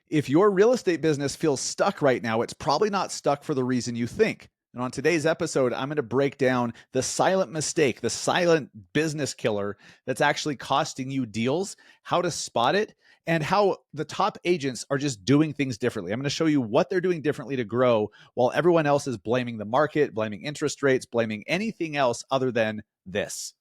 If your real estate business feels stuck right now, it's probably not stuck for the reason you think. And on today's episode, I'm going to break down the silent mistake, the silent business killer that's actually costing you deals, how to spot it, and how the top agents are just doing things differently. I'm going to show you what they're doing differently to grow while everyone else is blaming the market, blaming interest rates, blaming anything else other than this.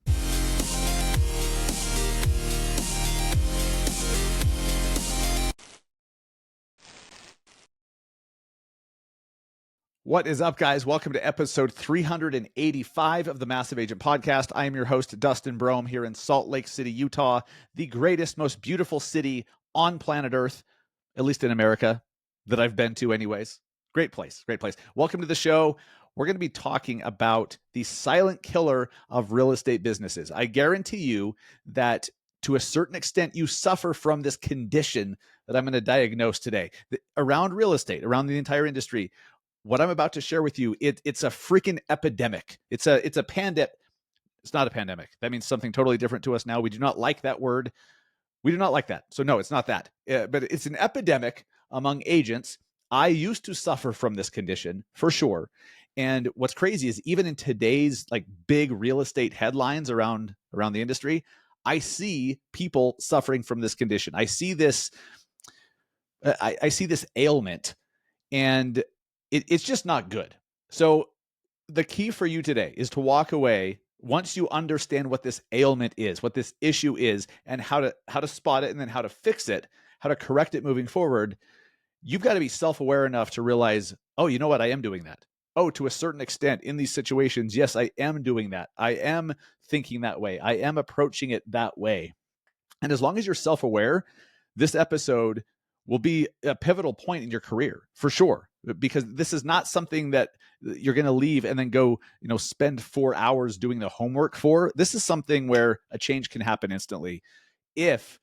What is up, guys? Welcome to episode 385 of the Massive Agent Podcast. I am your host, Dustin Brohm, here in Salt Lake City, Utah, the greatest, most beautiful city on planet Earth, at least in America, that I've been to anyways. Great place, great place. Welcome to the show. We're going to be talking about the silent killer of real estate businesses. I guarantee you that to a certain extent, you suffer from this condition that I'm going to diagnose today. Around real estate, around the entire industry, what I'm about to share with you, it's a freaking epidemic. It's a pandemic. It's not a pandemic. That means something totally different to us now. We do not like that word. We do not like that. So no, it's not that. But it's an epidemic among agents. I used to suffer from this condition for sure. And what's crazy is even in today's like big real estate headlines around the industry, I see people suffering from this condition. I see this. I see this ailment, and it's just not good. So the key for you today is to walk away once you understand what this ailment is, what this issue is, and how to spot it, and then how to fix it, how to correct it moving forward. You've got to be self-aware enough to realize, oh, you know what? I am doing that. Oh, to a certain extent in these situations, yes, I am doing that. I am thinking that way. I am approaching it that way. And as long as you're self-aware, this episode will be a pivotal point in your career for sure, because this is not something that you're going to leave and then go, spend 4 hours doing the homework for. This is something where a change can happen instantly if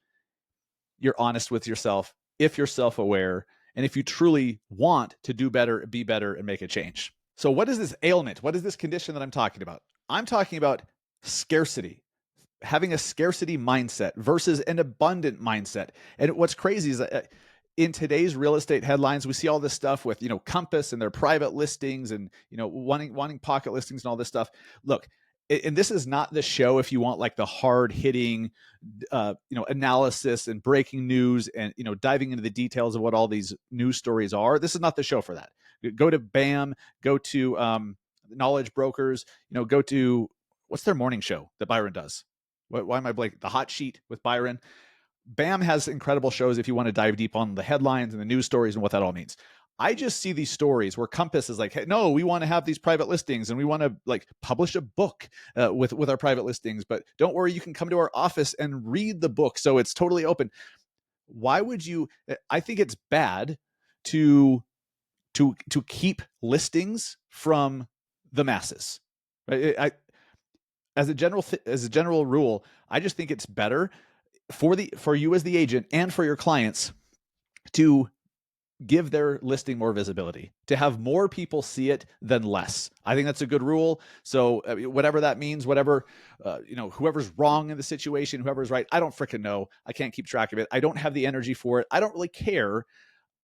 you're honest with yourself, if you're self-aware, and if you truly want to do better, be better, and make a change. So what is this ailment? What is this condition that I'm talking about? I'm talking about scarcity. Having a scarcity mindset versus an abundant mindset. And what's crazy is that in today's real estate headlines, we see all this stuff with, Compass and their private listings and, wanting pocket listings and all this stuff. Look, and this is not the show if you want like the hard hitting, analysis and breaking news and, diving into the details of what all these news stories are. This is not the show for that. Go to BAM, go to Knowledge Brokers, go to, what's their morning show that Byron does? Why am I blanking? The Hot Sheet with Byron. BAM has incredible shows if you want to dive deep on the headlines and the news stories and what that all means. I just see these stories where Compass is like, hey, no, we want to have these private listings and we want to like publish a book with our private listings, but don't worry, you can come to our office and read the book. So it's totally open. Why would you? I think it's bad to keep listings from the masses. Right? As a general rule, I just think it's better for you as the agent and for your clients to give their listing more visibility, to have more people see it than less. I think that's a good rule. So whatever that means, whatever, whoever's wrong in the situation, whoever's right, I don't freaking know. I can't keep track of it. I don't have the energy for it. I don't really care.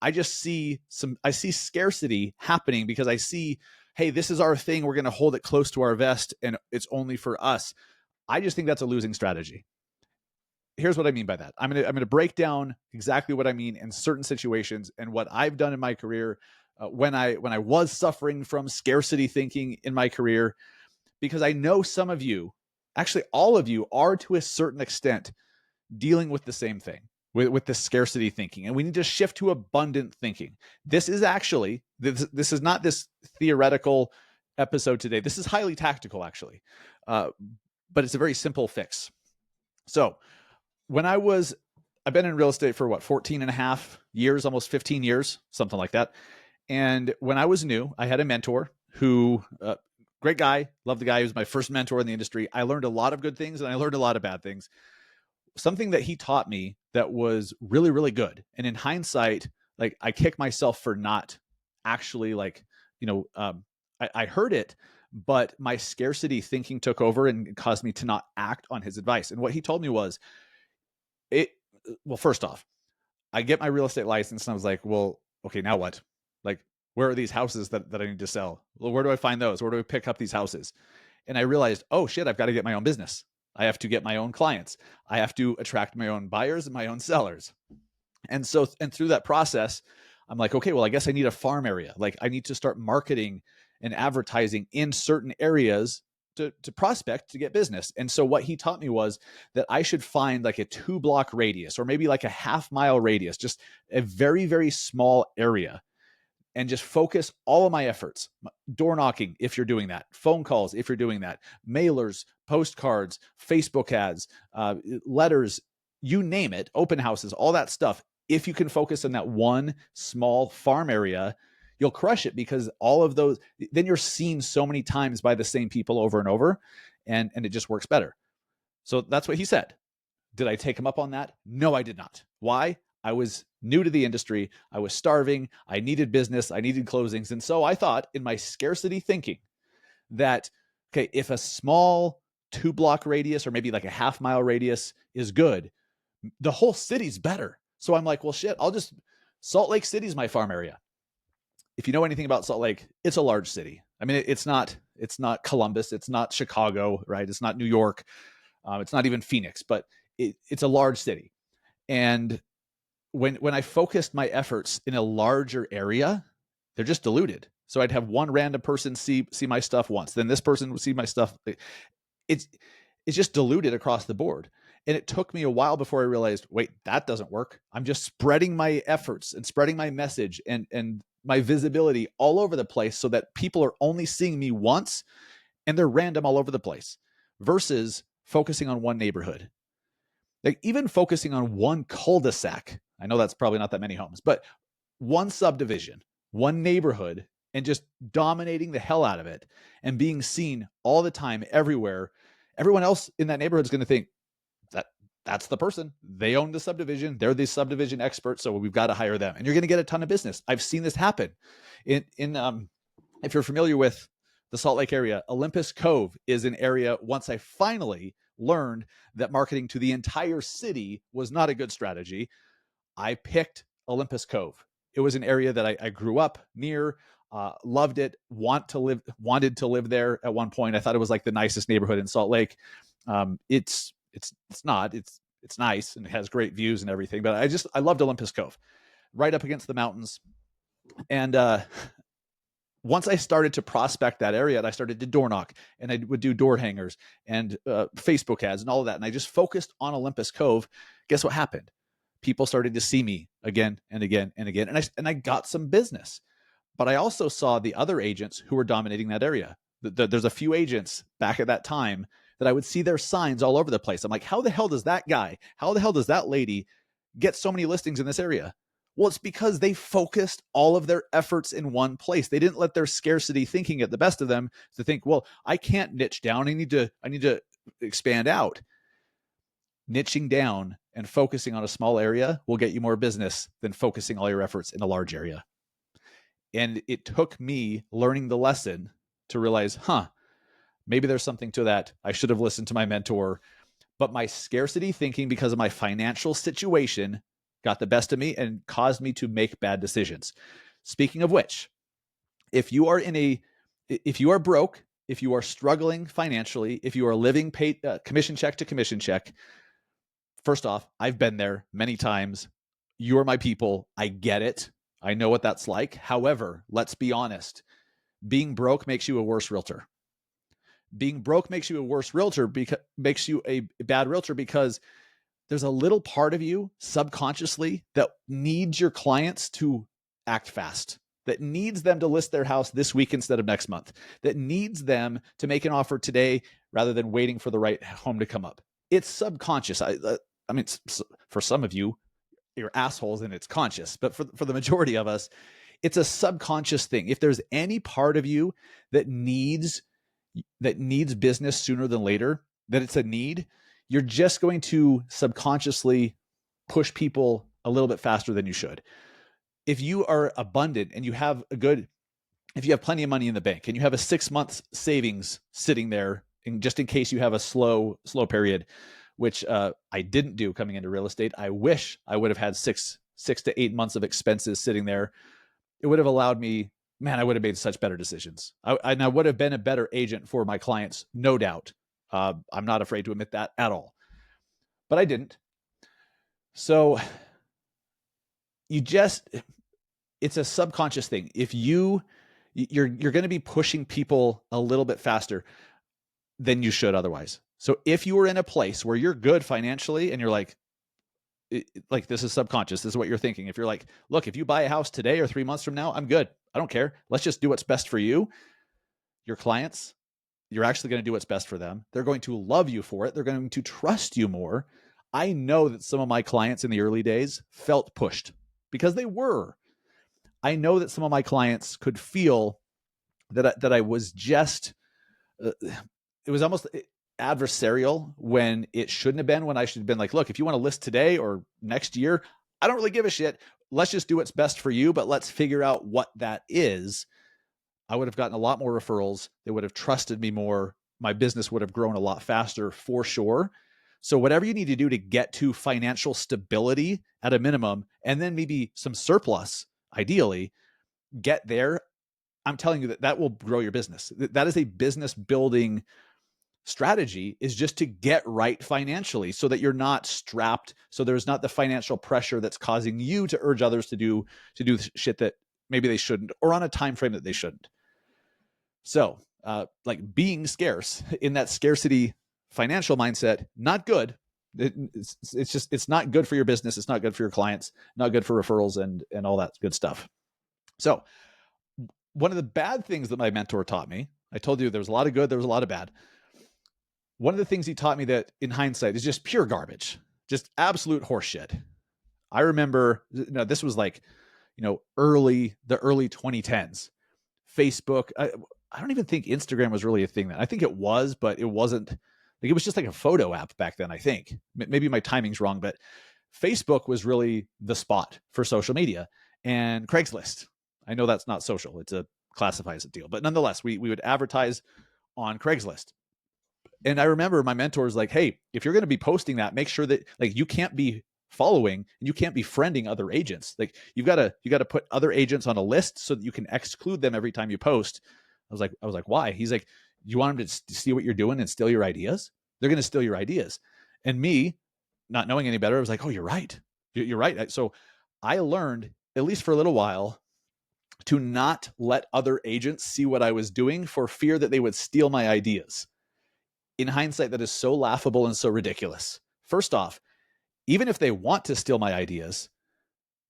I just see scarcity happening because I see, hey, this is our thing. We're going to hold it close to our vest and it's only for us. I just think that's a losing strategy. Here's what I mean by that. I'm going to break down exactly what I mean in certain situations and what I've done in my career when I was suffering from scarcity thinking in my career, because I know some of you, actually all of you, are to a certain extent dealing with the same thing, with the scarcity thinking, and we need to shift to abundant thinking. This is actually this is not this theoretical episode today. This is highly tactical, actually, but it's a very simple fix. So I've been in real estate for 14 and a half years, almost 15 years, something like that. And when I was new, I had a mentor who, great guy, loved the guy. He was my first mentor in the industry. I learned a lot of good things and I learned a lot of bad things. Something that he taught me that was really, really good. And in hindsight, like I kick myself for not actually I heard it, but my scarcity thinking took over and caused me to not act on his advice. And what he told me was, well, first off, I get my real estate license and I was like, well, okay, now what? Like, where are these houses that I need to sell? Well, where do I find those? Where do I pick up these houses? And I realized, oh shit, I've got to get my own business. I have to get my own clients. I have to attract my own buyers and my own sellers. And so, and through that process, I'm like, okay, well, I guess I need a farm area. Like, I need to start marketing and advertising in certain areas to prospect to get business. And so what he taught me was that I should find like a 2-block radius or maybe like a half-mile radius, just a very, very small area, and just focus all of my efforts. Door knocking, if you're doing that, phone calls, if you're doing that, mailers, postcards, Facebook ads, letters, you name it, open houses, all that stuff. If you can focus on that one small farm area, you'll crush it, because all of those, then you're seen so many times by the same people over and over, and it just works better. So that's what he said. Did I take him up on that? No, I did not. Why? I was new to the industry. I was starving. I needed business. I needed closings. And so I thought, in my scarcity thinking, that, okay, if a small 2-block radius or maybe like a half-mile radius is good, the whole city's better. So I'm like, well, shit, Salt Lake City's my farm area. If you know anything about Salt Lake, it's a large city. I mean, it's not Columbus. It's not Chicago, right? It's not New York. It's not even Phoenix, but it's a large city. And when I focused my efforts in a larger area, they're just diluted. So I'd have one random person see my stuff once, then this person would see my stuff. It's just diluted across the board. And it took me a while before I realized, wait, that doesn't work. I'm just spreading my efforts and spreading my message and my visibility all over the place, so that people are only seeing me once and they're random all over the place, versus focusing on one neighborhood. Like, even focusing on one cul-de-sac. I know that's probably not that many homes, but one subdivision, one neighborhood, and just dominating the hell out of it and being seen all the time, everywhere. Everyone else in that neighborhood is going to think that's the person. They own the subdivision. They're the subdivision expert. So we've got to hire them. And you're going to get a ton of business. I've seen this happen. If you're familiar with the Salt Lake area, Olympus Cove is an area, once I finally learned that marketing to the entire city was not a good strategy, I picked Olympus Cove. It was an area that I grew up near, loved it, wanted to live there at one point. I thought it was like the nicest neighborhood in Salt Lake. It's not. It's nice and it has great views and everything, but I loved Olympus Cove, right up against the mountains. And once I started to prospect that area, and I started to door knock, and I would do door hangers and Facebook ads and all of that, and I just focused on Olympus Cove, guess what happened? People started to see me again and again and again, and I got some business. But I also saw the other agents who were dominating that area. There's a few agents back at that time that I would see their signs all over the place. I'm like, how the hell does that guy, how the hell does that lady get so many listings in this area? Well, it's because they focused all of their efforts in one place. They didn't let their scarcity thinking get the best of them to think, well, I can't niche down. I need to expand out. Niching down and focusing on a small area will get you more business than focusing all your efforts in a large area. And it took me learning the lesson to realize, maybe there's something to that. I should have listened to my mentor. But my scarcity thinking, because of my financial situation, got the best of me and caused me to make bad decisions. Speaking of which, if you are broke, if you are struggling financially, if you are living commission check to commission check, first off, I've been there many times. You're my people. I get it. I know what that's like. However, let's be honest. Being broke makes you a worse realtor. Being broke makes you a worse realtor, because makes you a bad realtor, because there's a little part of you subconsciously that needs your clients to act fast, that needs them to list their house this week instead of next month, that needs them to make an offer today rather than waiting for the right home to come up. It's subconscious. I mean, for some of you, you're assholes and it's conscious, but for the majority of us, it's a subconscious thing. If there's any part of you that needs business sooner than later, that it's a need, you're just going to subconsciously push people a little bit faster than you should. If you are abundant and if you have plenty of money in the bank and you have a 6 months savings sitting there, just in case you have a slow period, which I didn't do coming into real estate. I wish I would have had six 6 to 8 months of expenses sitting there. It would have allowed me, man, I would have made such better decisions. I would have been a better agent for my clients, no doubt. I'm not afraid to admit that at all. But I didn't. So it's a subconscious thing. If you're going to be pushing people a little bit faster than you should otherwise. So if you were in a place where you're good financially and you're like this is subconscious, this is what you're thinking. If you're like, look, if you buy a house today or 3 months from now, I'm good. I don't care. Let's just do what's best for you. Your clients, you're actually going to do what's best for them. They're going to love you for it. They're going to trust you more. I know that some of my clients in the early days felt pushed because they were. I know that some of my clients could feel that I was just, it was almost adversarial when it shouldn't have been, when I should have been like, look, if you want to list today or next year, I don't really give a shit. Let's just do what's best for you, but let's figure out what that is. I would have gotten a lot more referrals. They would have trusted me more. My business would have grown a lot faster for sure. So whatever you need to do to get to financial stability at a minimum, and then maybe some surplus, ideally, get there. I'm telling you that will grow your business. That is a business building strategy, is just to get right financially so that you're not strapped. So there's not the financial pressure that's causing you to urge others to do shit that maybe they shouldn't, or on a time frame that they shouldn't. So like being scarce in that scarcity financial mindset, not good. It's not good for your business. It's not good for your clients, not good for referrals and all that good stuff. So one of the bad things that my mentor taught me, I told you there was a lot of good, there was a lot of bad. One of the things he taught me that in hindsight is just pure garbage, just absolute horseshit. I remember, this was like, the early 2010s. Facebook, I don't even think Instagram was really a thing then. I think it was, but it wasn't. Like, it was just like a photo app back then, I think. Maybe my timing's wrong, but Facebook was really the spot for social media. And Craigslist, I know that's not social, it's a classifies deal, but nonetheless, we would advertise on Craigslist. And I remember my mentor was like, hey, if you're going to be posting that, make sure that like you can't be following and you can't be friending other agents. Like you got to put other agents on a list so that you can exclude them every time you post. I was like, why? He's like, you want them to see what you're doing and steal your ideas? They're going to steal your ideas. And me, not knowing any better, I was like, oh, you're right. You're right. So I learned, at least for a little while, to not let other agents see what I was doing for fear that they would steal my ideas. In hindsight, that is so laughable and so ridiculous. First off, even if they want to steal my ideas,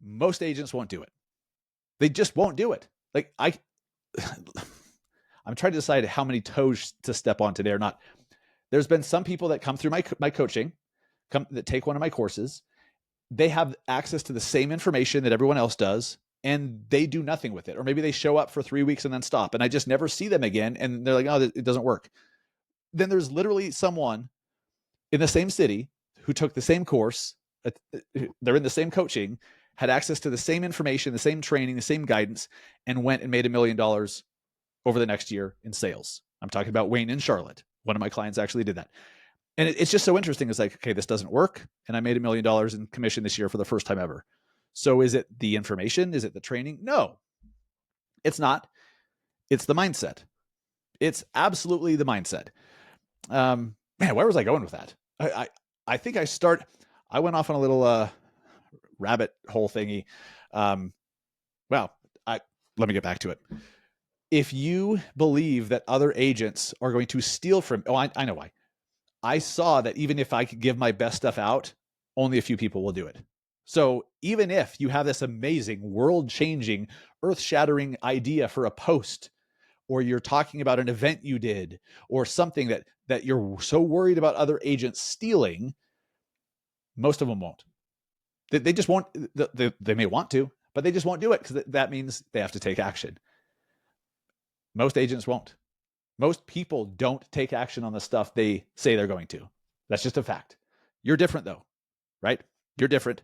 most agents won't do it. They just won't do it. Like I'm trying to decide how many toes to step on today or not. There's been some people that come through my coaching, that take one of my courses. They have access to the same information that everyone else does, and they do nothing with it. Or maybe they show up for 3 weeks and then stop, and I just never see them again. And they're like, oh, it doesn't work. Then there's literally someone in the same city who took the same course. They're in the same coaching, had access to the same information, the same training, the same guidance, and went and made $1 million over the next year in sales. I'm talking about Wayne in Charlotte. One of my clients actually did that. And it's just so interesting. It's like, okay, this doesn't work. And I made $1 million in commission this year for the first time ever. So is it the information? Is it the training? No, it's not. It's the mindset. It's absolutely the mindset. Man, where was I going with that? I think I went off on a little rabbit hole thingy. Well, let me get back to it. If you believe that other agents are going to steal from, I know why. I saw that even if I could give my best stuff out, only a few people will do it. So even if you have this amazing, world-changing, earth-shattering idea for a post, or you're talking about an event you did, or something that you're so worried about other agents stealing, most of them won't. They just won't. They may want to, but they just won't do it because that means they have to take action. Most agents won't. Most people don't take action on the stuff they say they're going to. That's just a fact. You're different though, right? You're different.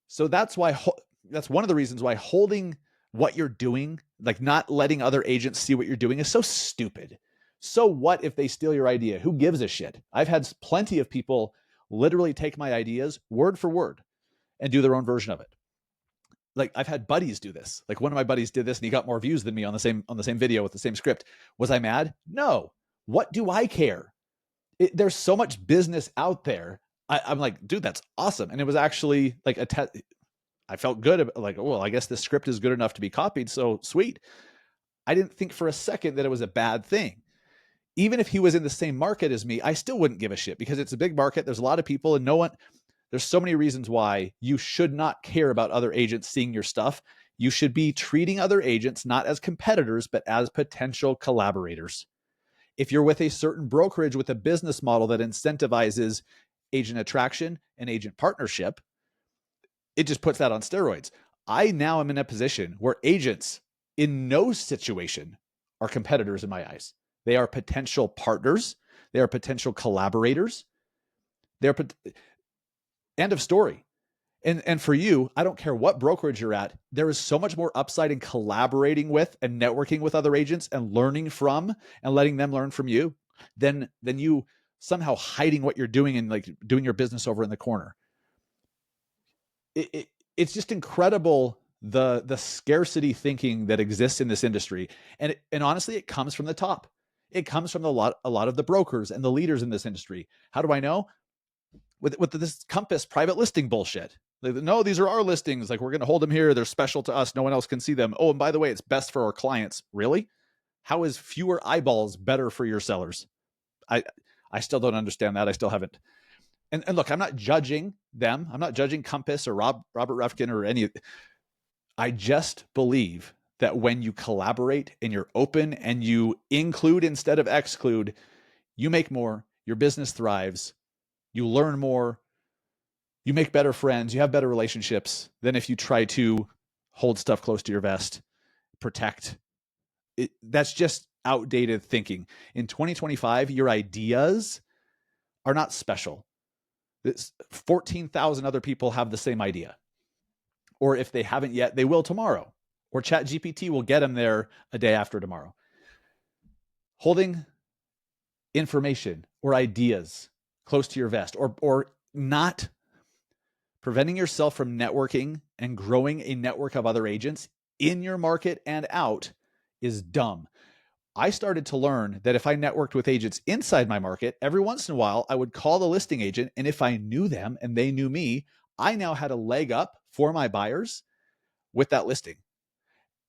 So that's one of the reasons why holding what you're doing, like not letting other agents see what you're doing, is so stupid. So what if they steal your idea? Who gives a shit? I've had plenty of people literally take my ideas word for word and do their own version of it. Like I've had buddies do this. Like one of my buddies did this and he got more views than me on the same video with the same script. Was I mad? No. What do I care? There's so much business out there. I'm like, dude, that's awesome. And it was actually like I felt good. Like, well, I guess this script is good enough to be copied. So sweet. I didn't think for a second that it was a bad thing. Even if he was in the same market as me, I still wouldn't give a shit because it's a big market. There's a lot of people and there's so many reasons why you should not care about other agents seeing your stuff. You should be treating other agents not as competitors, but as potential collaborators. If you're with a certain brokerage with a business model that incentivizes agent attraction and agent partnership, it just puts that on steroids. I now am in a position where agents in no situation are competitors in my eyes. They are potential partners. They are potential collaborators. They're end of story. And for you, I don't care what brokerage you're at, there is so much more upside in collaborating with and networking with other agents and learning from and letting them learn from you than you somehow hiding what you're doing and like doing your business over in the corner. It's just incredible the scarcity thinking that exists in this industry. And honestly, it comes from the top. It comes from a lot of the brokers and the leaders in this industry. How do I know? With this Compass private listing bullshit. Like, no, these are our listings. Like, we're going to hold them here. They're special to us. No one else can see them. Oh, and by the way, it's best for our clients. Really? How is fewer eyeballs better for your sellers? I still don't understand that. I still haven't. And look, I'm not judging them. I'm not judging Compass or Robert Refkin or any. I just believe that when you collaborate and you're open and you include instead of exclude, you make more, your business thrives, you learn more, you make better friends, you have better relationships than if you try to hold stuff close to your vest, protect. That's just outdated thinking. In 2025, your ideas are not special. 14,000 other people have the same idea. Or if they haven't yet, they will tomorrow. Or ChatGPT will get them there a day after tomorrow. Holding information or ideas close to your vest or not preventing yourself from networking and growing a network of other agents in your market and out is dumb. I started to learn that if I networked with agents inside my market, every once in a while, I would call the listing agent. And if I knew them and they knew me, I now had a leg up for my buyers with that listing.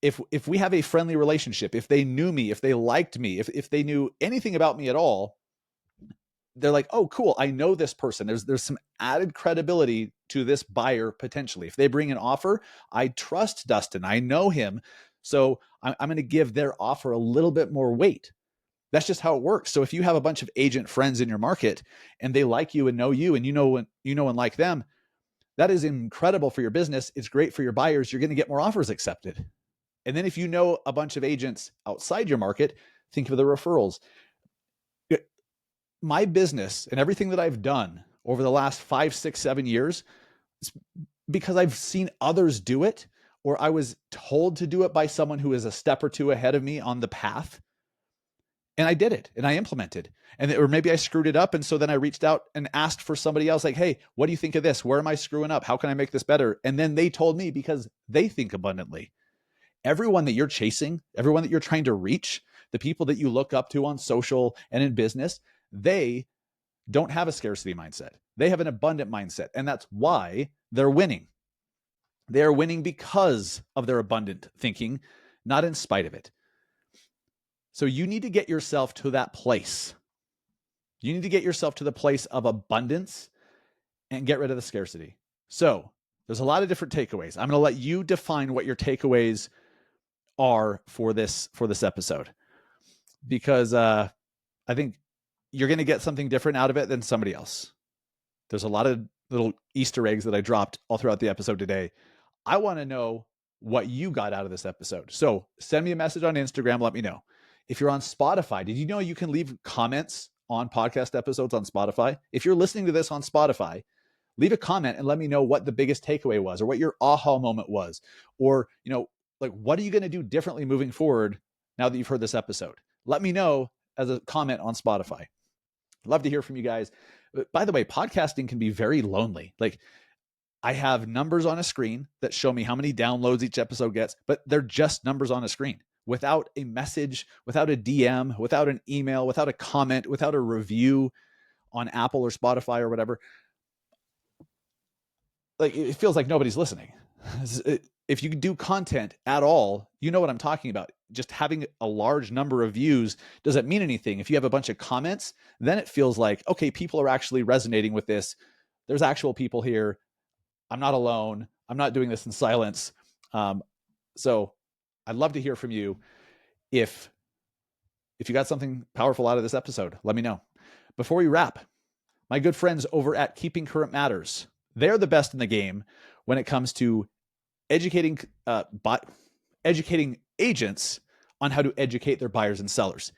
If we have a friendly relationship, if they knew me, if they liked me, if they knew anything about me at all, they're like, oh, cool, I know this person. There's some added credibility to this buyer potentially. If they bring an offer, I trust Dustin. I know him. So I'm going to give their offer a little bit more weight. That's just how it works. So if you have a bunch of agent friends in your market and they like you and know you and you know and like them, that is incredible for your business. It's great for your buyers. You're going to get more offers accepted. And then if you know a bunch of agents outside your market, think of the referrals. My business and everything that I've done over the last 5, 6, 7 years is because I've seen others do it, or I was told to do it by someone who is a step or two ahead of me on the path. And I did it and I implemented, or maybe I screwed it up. And so then I reached out and asked for somebody else, like, hey, what do you think of this? Where am I screwing up? How can I make this better? And then they told me because they think abundantly. Everyone that you're chasing, everyone that you're trying to reach, the people that you look up to on social and in business, they don't have a scarcity mindset. They have an abundant mindset. And that's why they're winning. They are winning because of their abundant thinking, not in spite of it. So you need to get yourself to that place. You need to get yourself to the place of abundance and get rid of the scarcity. So there's a lot of different takeaways. I'm going to let you define what your takeaways are for this episode, because I think you're going to get something different out of it than somebody else. There's a lot of little Easter eggs that I dropped all throughout the episode today. I want to know what you got out of this episode. So send me a message on Instagram. Let me know. If you're on Spotify, did you know you can leave comments on podcast episodes on Spotify? If you're listening to this on Spotify, leave a comment and let me know what the biggest takeaway was, or what your aha moment was, or, like, what are you going to do differently moving forward now that you've heard this episode? Let me know as a comment on Spotify. Love to hear from you guys. By the way, podcasting can be very lonely. Like, I have numbers on a screen that show me how many downloads each episode gets, but they're just numbers on a screen without a message, without a DM, without an email, without a comment, without a review on Apple or Spotify or whatever. Like, it feels like nobody's listening. If you do content at all, you know what I'm talking about. Just having a large number of views doesn't mean anything. If you have a bunch of comments, then it feels like, okay, people are actually resonating with this. There's actual people here. I'm not alone. I'm not doing this in silence. So I'd love to hear from you. If you got something powerful out of this episode, let me know. Before we wrap, my good friends over at Keeping Current Matters, they're the best in the game when it comes to educating agents on how to educate their buyers and sellers.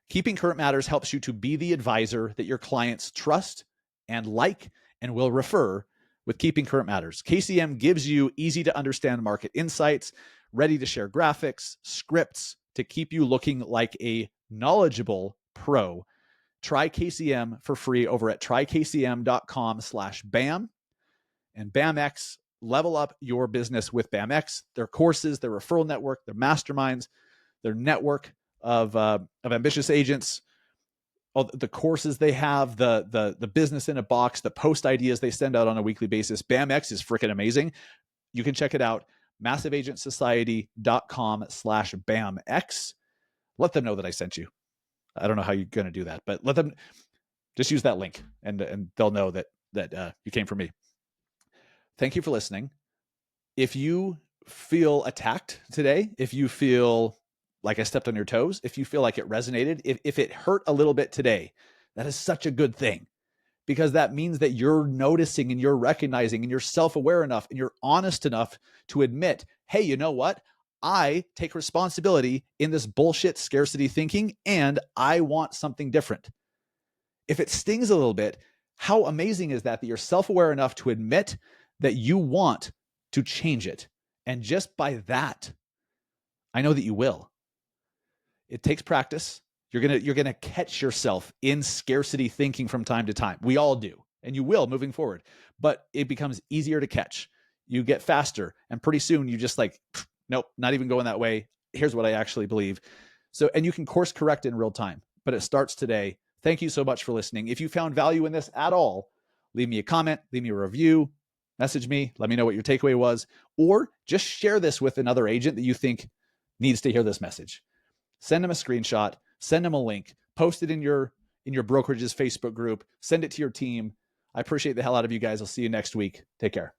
Keeping Current Matters helps you to be the advisor that your clients trust and like and will refer with Keeping Current Matters. KCM gives you easy to understand market insights, ready to share graphics, scripts to keep you looking like a knowledgeable pro. Try KCM for free over at trykcm.com/BAM. And BAMX, level up your business with BAMX. Their courses, their referral network, their masterminds, their network of ambitious agents, all the courses they have, the business in a box, the post ideas they send out on a weekly basis. BAMX is freaking amazing. You can check it out. MassiveAgentSociety.com/BAMX. Let them know that I sent you. I don't know how you're going to do that, but let them just use that link and they'll know that you came from me. Thank you for listening. If you feel attacked today, if you feel like I stepped on your toes, if you feel like it resonated, if it hurt a little bit today, that is such a good thing, because that means that you're noticing and you're recognizing and you're self-aware enough and you're honest enough to admit, hey, you know what? I take responsibility in this bullshit scarcity thinking and I want something different. If it stings a little bit, how amazing is that you're self-aware enough to admit that you want to change it? And just by that, I know that you will. It takes practice. You're gonna catch yourself in scarcity thinking from time to time. We all do, and you will moving forward. But it becomes easier to catch. You get faster, and pretty soon you just like, nope, not even going that way. Here's what I actually believe. So, and you can course correct in real time. But it starts today. Thank you so much for listening. If you found value in this at all, leave me a comment, leave me a review, message me, let me know what your takeaway was, or just share this with another agent that you think needs to hear this message. Send them a screenshot, send them a link, post it in your brokerage's Facebook group, send it to your team. I appreciate the hell out of you guys. I'll see you next week. Take care.